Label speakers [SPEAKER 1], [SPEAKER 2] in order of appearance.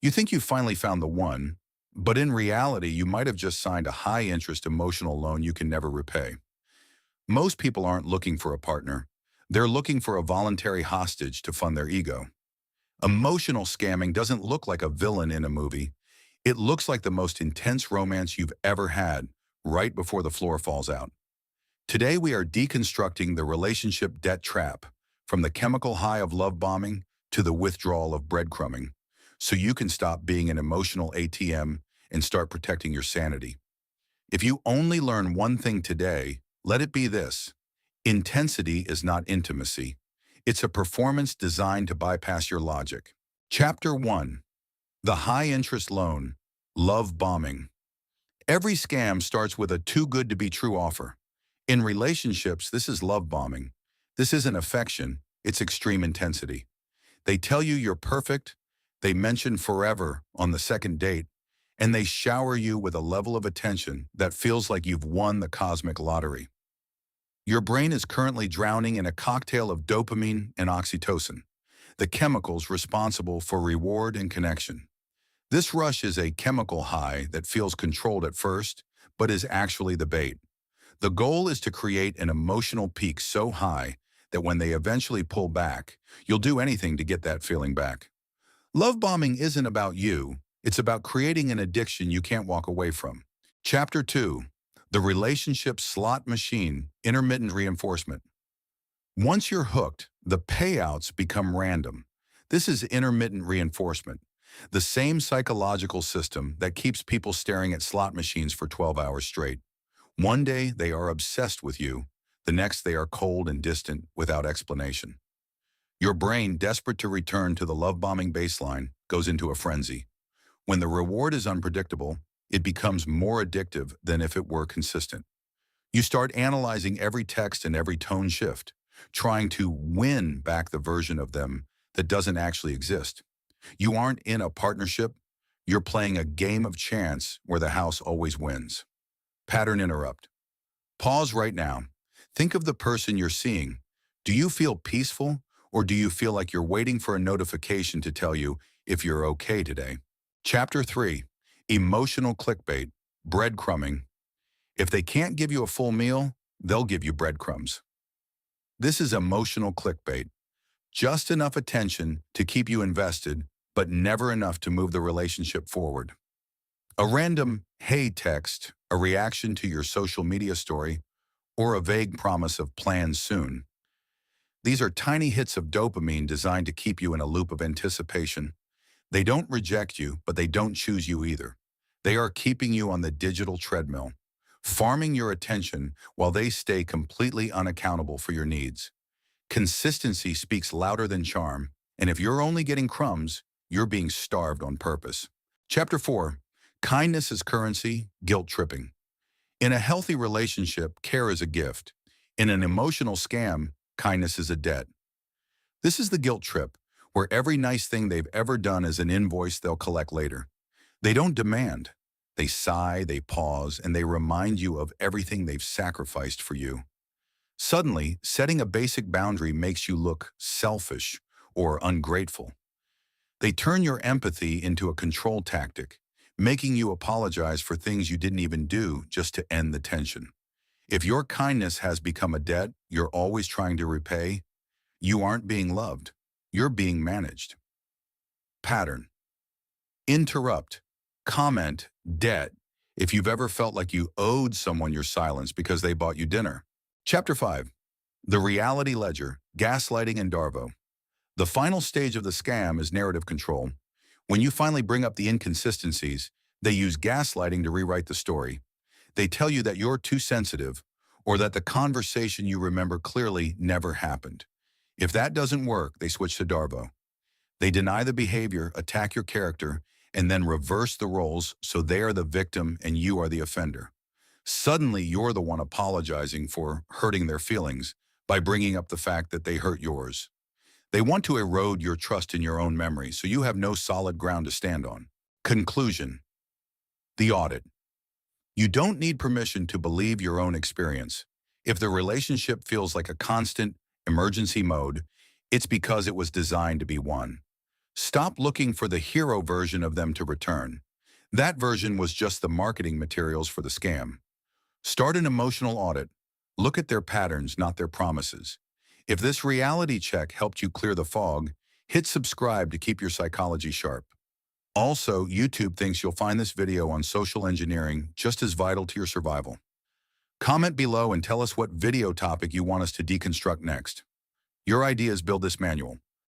[SPEAKER 1] You think you finally found the one, but in reality, you might have just signed a high-interest emotional loan you can never repay. Most people aren't looking for a partner. They're looking for a voluntary hostage to fund their ego. Emotional scamming doesn't look like a villain in a movie. It looks like the most intense romance you've ever had, right before the floor falls out. Today, we are deconstructing the relationship debt trap, from the chemical high of love bombing to the withdrawal of breadcrumbing, so you can stop being an emotional ATM and start protecting your sanity. If you only learn one thing today, let it be this: intensity is not intimacy. It's a performance designed to bypass your logic. Chapter 1: The High-Interest Loan, Love Bombing. Every scam starts with a too-good-to-be-true offer. In relationships, this is love bombing. This isn't affection, it's extreme intensity. They tell you you're perfect, they mention forever on the second date, and they shower you with a level of attention that feels like you've won the cosmic lottery. Your brain is currently drowning in a cocktail of dopamine and oxytocin, the chemicals responsible for reward and connection. This rush is a chemical high that feels controlled at first, but is actually the bait. The goal is to create an emotional peak so high that when they eventually pull back, you'll do anything to get that feeling back. Love bombing isn't about you, it's about creating an addiction you can't walk away from. Chapter 2: The Relationship Slot Machine, Intermittent Reinforcement. Once you're hooked, the payouts become random. This is intermittent reinforcement, the same psychological system that keeps people staring at slot machines for 12 hours straight. One day they are obsessed with you, the next they are cold and distant without explanation. Your brain, desperate to return to the love-bombing baseline, goes into a frenzy. When the reward is unpredictable, it becomes more addictive than if it were consistent. You start analyzing every text and every tone shift, trying to win back the version of them that doesn't actually exist. You aren't in a partnership, you're playing a game of chance where the house always wins. Pattern interrupt. Pause right now. Think of the person you're seeing. Do you feel peaceful, or do you feel like you're waiting for a notification to tell you if you're okay today? Chapter 3: Emotional Clickbait, Breadcrumbing. If they can't give you a full meal, they'll give you breadcrumbs. This is emotional clickbait. Just enough attention to keep you invested, but never enough to move the relationship forward. A random "hey" text, a reaction to your social media story, or a vague promise of plans soon. These are tiny hits of dopamine designed to keep you in a loop of anticipation. They don't reject you, but they don't choose you either. They are keeping you on the digital treadmill, farming your attention while they stay completely unaccountable for your needs. Consistency speaks louder than charm, and if you're only getting crumbs, you're being starved on purpose. Chapter 4: Kindness is Currency, Guilt Tripping. In a healthy relationship, care is a gift. In an emotional scam, kindness is a debt. This is the guilt trip, where every nice thing they've ever done is an invoice they'll collect later. They don't demand. They sigh, they pause, and they remind you of everything they've sacrificed for you. Suddenly, setting a basic boundary makes you look selfish or ungrateful. They turn your empathy into a control tactic, making you apologize for things you didn't even do just to end the tension. If your kindness has become a debt you're always trying to repay, you aren't being loved. You're being managed. Pattern: interrupt, comment, debt, if you've ever felt like you owed someone your silence because they bought you dinner. Chapter 5: The Reality Ledger, Gaslighting and Darvo. The final stage of the scam is narrative control. When you finally bring up the inconsistencies, they use gaslighting to rewrite the story. They tell you that you're too sensitive, or that the conversation you remember clearly never happened. If that doesn't work, they switch to Darvo. They deny the behavior, attack your character, and then reverse the roles so they are the victim and you are the offender. Suddenly, you're the one apologizing for hurting their feelings by bringing up the fact that they hurt yours. They want to erode your trust in your own memory so you have no solid ground to stand on. Conclusion: the audit. You don't need permission to believe your own experience. If the relationship feels like a constant emergency mode, it's because it was designed to be one. Stop looking for the hero version of them to return. That version was just the marketing materials for the scam. Start an emotional audit. Look at their patterns, not their promises. If this reality check helped you clear the fog, hit subscribe to keep your psychology sharp. Also, YouTube thinks you'll find this video on social engineering just as vital to your survival. Comment below and tell us what video topic you want us to deconstruct next. Your ideas build this manual.